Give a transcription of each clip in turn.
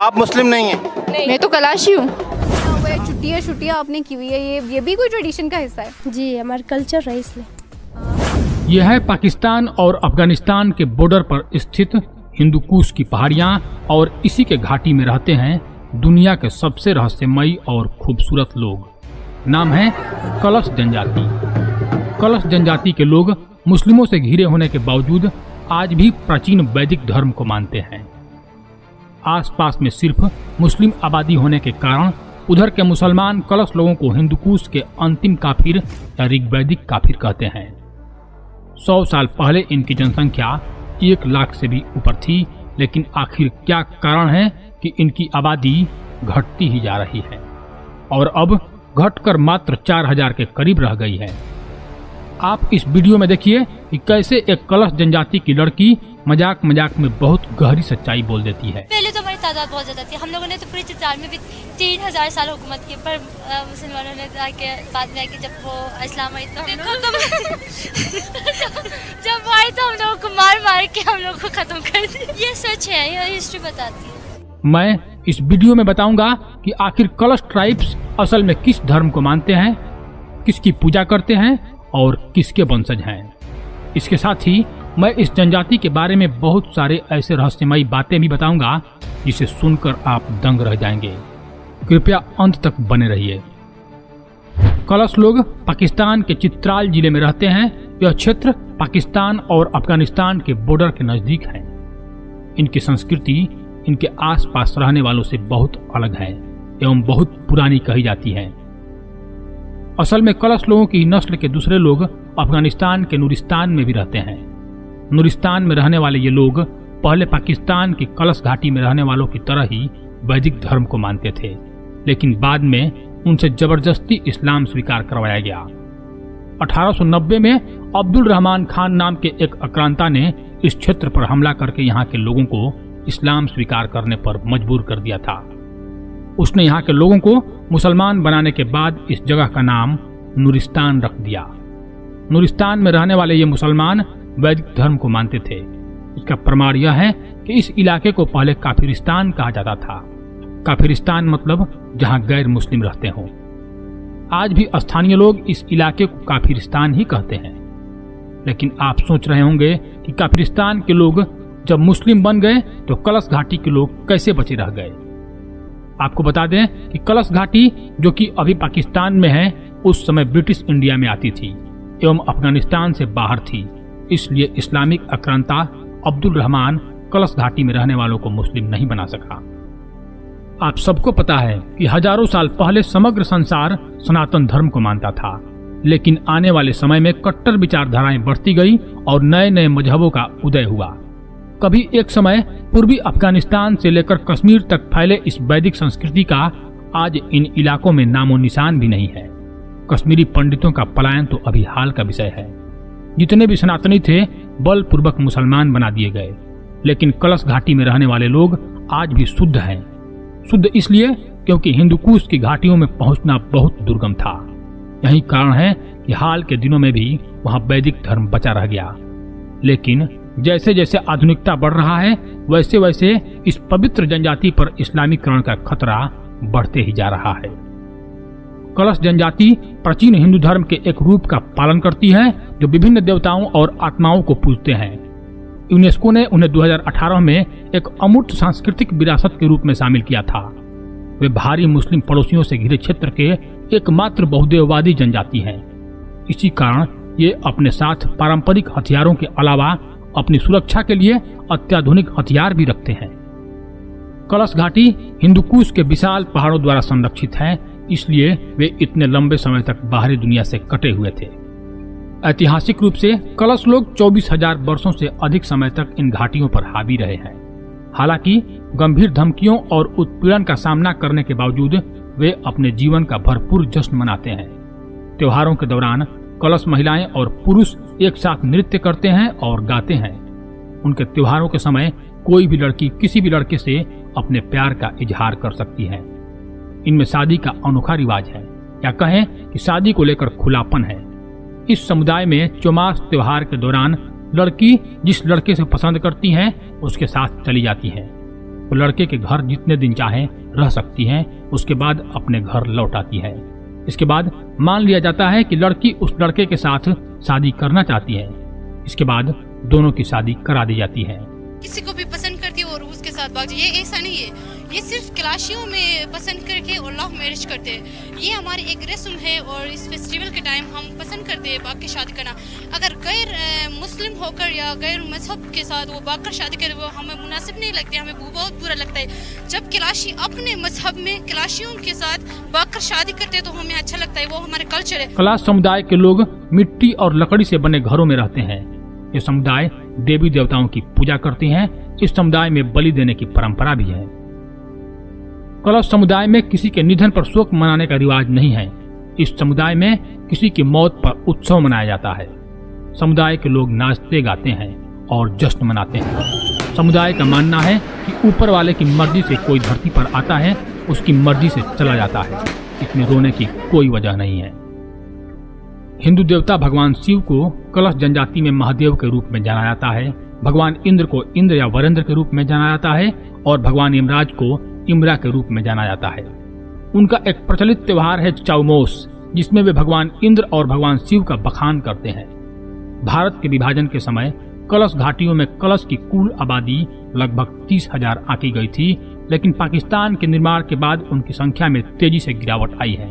आप मुस्लिम नहीं हैं? नहीं। मैं तो कलाशी हूँ। छुट्टियाँ आपने की हुई है, ये भी कोई ट्रेडिशन का हिस्सा है? जी, हमारा कल्चर है इसलिए। यह है पाकिस्तान और अफगानिस्तान के बॉर्डर पर स्थित हिंदू कुश की पहाड़ियां और इसी के घाटी में रहते हैं दुनिया के सबसे रहस्यमयी और खूबसूरत लोग। नाम है कलश जनजाति। कलश जनजाति के लोग मुस्लिमों से घिरे होने के बावजूद आज भी प्राचीन वैदिक धर्म को मानते हैं। आसपास में सिर्फ मुस्लिम आबादी होने के कारण उधर के मुसलमान कलश लोगों को हिंदू कुश के अंतिम काफिर या ऋग्वैदिक काफिर कहते हैं। 100 साल पहले इनकी जनसंख्या 1 लाख से भी ऊपर थी, लेकिन आखिर क्या कारण है कि इनकी आबादी घटती ही जा रही है और अब घटकर मात्र 4000 के करीब रह गई है। आप इस वीडियो में देखिए कि कैसे एक कलश जनजाति की लड़की मजाक मजाक में बहुत गहरी सच्चाई बोल देती है। पहले तो हमारी तादाद बहुत ज्यादा थी, हम लोगों ने तो पूरे चित्राल में भी 3000 साल हुकूमत की, पर मुसलमानों ने आके बाद में आके जब वो इस्लाम आई तो जब वो आई तो हम लोगों को मार के हम लोग को खत्म कर दिया। ये सच है, ये हिस्ट्री बताती है। मैं इस वीडियो में बताऊंगा कि आखिर कलश ट्राइब्स असल में किस धर्म को मानते हैं, किसकी पूजा करते हैं और किसके वंशज हैं। इसके साथ ही मैं इस जनजाति के बारे में बहुत सारे ऐसे रहस्यमयी बातें भी बताऊंगा जिसे सुनकर आप दंग रह जाएंगे। कृपया अंत तक बने रहिए। कलश लोग पाकिस्तान के चित्राल जिले में रहते हैं। यह क्षेत्र पाकिस्तान और अफगानिस्तान के बॉर्डर के नजदीक है। इनकी संस्कृति इनके आसपास रहने वालों से बहुत अलग है एवं बहुत पुरानी कही जाती है। असल में कलश लोगों की नस्ल के दूसरे लोग अफगानिस्तान के नूरिस्तान में भी रहते हैं। नूरिस्तान में रहने वाले ये लोग पहले पाकिस्तान की कलश घाटी में रहने वालों की तरह ही वैदिक धर्म को मानते थे, लेकिन बाद में उनसे जबरदस्ती इस्लाम स्वीकार करवाया गया। 1890 में अब्दुल रहमान खान नाम के एक आक्रांता ने इस क्षेत्र पर हमला करके यहाँ के लोगों को इस्लाम स्वीकार करने पर मजबूर कर दिया था। उसने यहाँ के लोगों को मुसलमान बनाने के बाद इस जगह का नाम नूरिस्तान रख दिया। नूरिस्तान में रहने वाले ये मुसलमान वैदिक धर्म को मानते थे। इसका प्रमाण यह है कि इस इलाके को पहले काफिरिस्तान कहा जाता था। काफिरिस्तान मतलब जहां गैर मुस्लिम रहते हों। आज भी स्थानीय लोग इस इलाके को काफिरिस्तान ही कहते हैं। लेकिन आप सोच रहे होंगे कि काफिरिस्तान के लोग जब मुस्लिम बन गए तो कलश घाटी के लोग कैसे बचे रह गए। आपको बता दें कि कलश घाटी जो कि अभी पाकिस्तान में है, उस समय ब्रिटिश इंडिया में आती थी एवं अफगानिस्तान से बाहर थी। इसलिए इस्लामिक आक्रांता अब्दुल रहमान कलश घाटी में रहने वालों को मुस्लिम नहीं बना सका। आप सबको पता है कि हजारों साल पहले समग्र संसार सनातन धर्म को मानता था, लेकिन आने वाले समय में कट्टर विचारधाराएं बढ़ती गई और नए नए मजहबों का उदय हुआ। कभी एक समय पूर्वी अफगानिस्तान से लेकर कश्मीर तक फैले इस वैदिक संस्कृति का आज इन इलाकों में नामो निशान भी नहीं है। कश्मीरी पंडितों का पलायन तो अभी हाल का विषय है। जितने भी सनातनी थे बलपूर्वक मुसलमान बना दिए गए, लेकिन कलश घाटी में रहने वाले लोग आज भी शुद्ध हैं। शुद्ध इसलिए क्योंकि हिंदू कुश की घाटियों में पहुंचना बहुत दुर्गम था। यही कारण है कि हाल के दिनों में भी वहां वैदिक धर्म बचा रह गया। लेकिन जैसे जैसे आधुनिकता बढ़ रहा है, वैसे वैसे इस पवित्र जनजाति पर इस्लामीकरण का खतरा बढ़ते ही जा रहा है। कलश जनजाति प्राचीन हिंदू धर्म के एक रूप का पालन करती है जो विभिन्न देवताओं और आत्माओं को पूजते हैं। यूनेस्को ने उन्हें 2018 में एक अमूर्त सांस्कृतिक विरासत के रूप में शामिल किया था। वे भारी मुस्लिम पड़ोसियों से घिरे क्षेत्र के एकमात्र बहुदेववादी जनजाति हैं। इसी कारण ये अपने साथ पारंपरिक हथियारों के अलावा अपनी सुरक्षा के लिए अत्याधुनिक हथियार भी रखते हैं। कलश घाटी हिंदू कुश के विशाल पहाड़ों द्वारा संरक्षित है, इसलिए वे इतने लंबे समय तक बाहरी दुनिया से कटे हुए थे। ऐतिहासिक रूप से कलश लोग 24,000 वर्षों से अधिक समय तक इन घाटियों पर हावी रहे हैं। हालांकि गंभीर धमकियों और उत्पीड़न का सामना करने के बावजूद वे अपने जीवन का भरपूर जश्न मनाते हैं। त्योहारों के दौरान कलश महिलाएं और पुरुष एक साथ नृत्य करते हैं और गाते हैं। उनके त्योहारों के समय कोई भी लड़की किसी भी लड़के से अपने प्यार का इजहार कर सकती है। इनमें शादी का अनोखा रिवाज है, या कहें कि शादी को लेकर खुलापन है। इस समुदाय में चौमास त्योहार के दौरान लड़की जिस लड़के से पसंद करती है उसके साथ चली जाती है। वो लड़के के घर जितने दिन चाहे रह सकती है, उसके बाद अपने घर लौट आती है। इसके बाद मान लिया जाता है कि लड़की उस लड़के के साथ शादी करना चाहती है। इसके बाद दोनों की शादी करा दी जाती है। किसी को भी पसंद करती है और उसके साथ भाग जाए, ये ऐसा नहीं है। ये सिर्फ क्लाशियों में पसंद करके और लव मैरिज करते हैं। ये हमारी एक रस्म है और इस फेस्टिवल के टाइम हम पसंद करते हैं भाग के शादी करना। अगर गैर मुस्लिम होकर या गैर मजहब के साथ वो भाग कर शादी करे वो हमें मुनासिब नहीं लगती, हमें बहुत बुरा लगता है। जब क्लाशी अपने मजहब में क्लाशियों के साथ भाग कर शादी करते हैं तो हमें अच्छा लगता है, वो हमारे कल्चर है। क्लास समुदाय के लोग मिट्टी और लकड़ी से बने घरों में रहते हैं। ये समुदाय देवी देवताओं की पूजा करते हैं। इस समुदाय में बलि देने की परंपरा भी है। कलश समुदाय में किसी के निधन पर शोक मनाने का रिवाज नहीं है। इस समुदाय में किसी की मौत पर उत्सव मनाया जाता है। समुदाय के लोग नाचते गाते हैं और जश्न मनाते हैं। समुदाय का मानना है कि ऊपर वाले की मर्जी से कोई धरती पर आता है, उसकी मर्जी से चला जाता है। इसमें रोने की कोई वजह नहीं है। हिंदू देवता भगवान शिव को कलश जनजाति में महादेव के रूप में जाना जाता है। भगवान इंद्र को इंद्र या वरेंद्र के रूप में जाना जाता है और भगवान यमराज को इमरा के रूप में जाना जाता है। उनका एक प्रचलित त्योहार है चौमोस, जिसमें वे भगवान इंद्र और भगवान शिव का बखान करते हैं। भारत के विभाजन के समय कलश घाटियों में कलश की कुल आबादी लगभग 30,000 आंकी गई थी, लेकिन पाकिस्तान के निर्माण के बाद उनकी संख्या में तेजी से गिरावट आई है।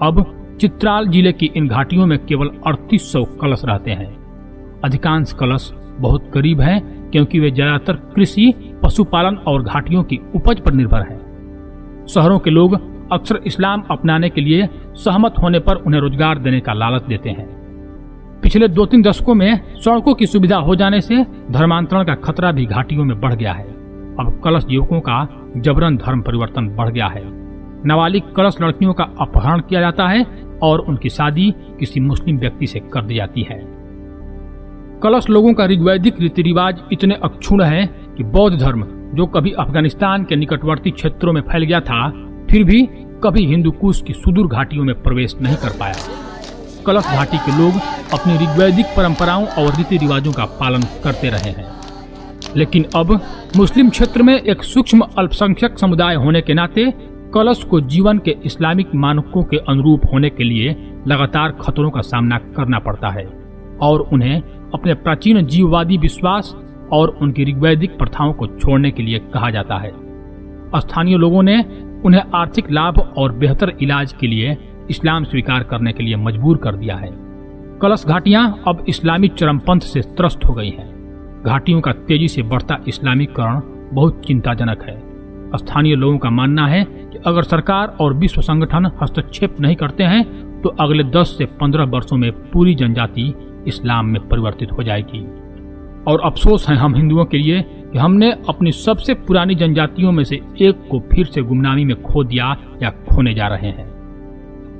अब चित्राल जिले की इन घाटियों में केवल 3800 कलश रहते हैं। अधिकांश कलश बहुत गरीब हैं क्योंकि वे ज्यादातर कृषि, पशुपालन और घाटियों की उपज पर निर्भर हैं। शहरों के लोग अक्सर इस्लाम अपनाने के लिए सहमत होने पर उन्हें रोजगार देने का लालच देते हैं। पिछले 2-3 दशकों में सड़कों की सुविधा हो जाने से धर्मांतरण का खतरा भी घाटियों में बढ़ गया है। अब कलश युवकों का जबरन धर्म परिवर्तन बढ़ गया है। नाबालिग कलश लड़कियों का अपहरण किया जाता है और उनकी शादी किसी मुस्लिम व्यक्ति से कर दी जाती है। कलश लोगों का ऋग्वैदिक रीति रिवाज इतने अक्षुण्ण है कि बौद्ध धर्म, जो कभी अफगानिस्तान के निकटवर्ती क्षेत्रों में फैल गया था, फिर भी कभी हिंदू कुश की सुदूर घाटियों में प्रवेश नहीं कर पाया। कलश घाटी के लोग अपनी ऋग्वैदिक परंपराओं और रीति रिवाजों का पालन करते रहे हैं, लेकिन अब मुस्लिम क्षेत्र में एक सूक्ष्म अल्पसंख्यक समुदाय होने के नाते कलश को जीवन के इस्लामिक मानकों के अनुरूप होने के लिए लगातार खतरों का सामना करना पड़ता है और उन्हें अपने प्राचीन जीववादी विश्वास और उनकी ऋग्वैदिक प्रथाओं को छोड़ने के लिए कहा जाता है। स्थानीय लोगों ने उन्हें आर्थिक लाभ और बेहतर इलाज के लिए इस्लाम स्वीकार करने के लिए मजबूर कर दिया है। कलश घाटियां अब इस्लामी चरमपंथ से त्रस्त हो गई हैं। घाटियों का तेजी से बढ़ता इस्लामीकरण बहुत चिंताजनक है। स्थानीय लोगों का मानना है कि अगर सरकार और विश्व संगठन हस्तक्षेप नहीं करते हैं तो अगले 10 से 15 वर्षों में पूरी जनजाति इस्लाम में परिवर्तित हो जाएगी। और अफसोस है हम हिंदुओं के लिए कि हमने अपनी सबसे पुरानी जनजातियों में से एक को फिर से गुमनामी में खो दिया या खोने जा रहे हैं।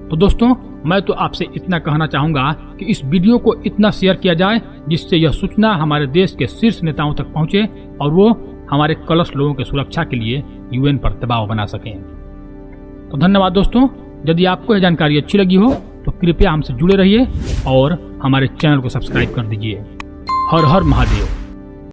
तो दोस्तों, मैं तो आपसे इतना कहना चाहूंगा कि इस वीडियो को इतना शेयर किया जाए जिससे यह सूचना हमारे देश के शीर्ष नेताओं तक पहुंचे और वो हमारे कलश लोगों की सुरक्षा के लिए यूएन पर दबाव बना सकें। तो धन्यवाद दोस्तों। यदि आपको यह जानकारी अच्छी लगी हो तो कृपया हमसे जुड़े रहिए और हमारे चैनल को सब्सक्राइब कर दीजिए। हर हर महादेव।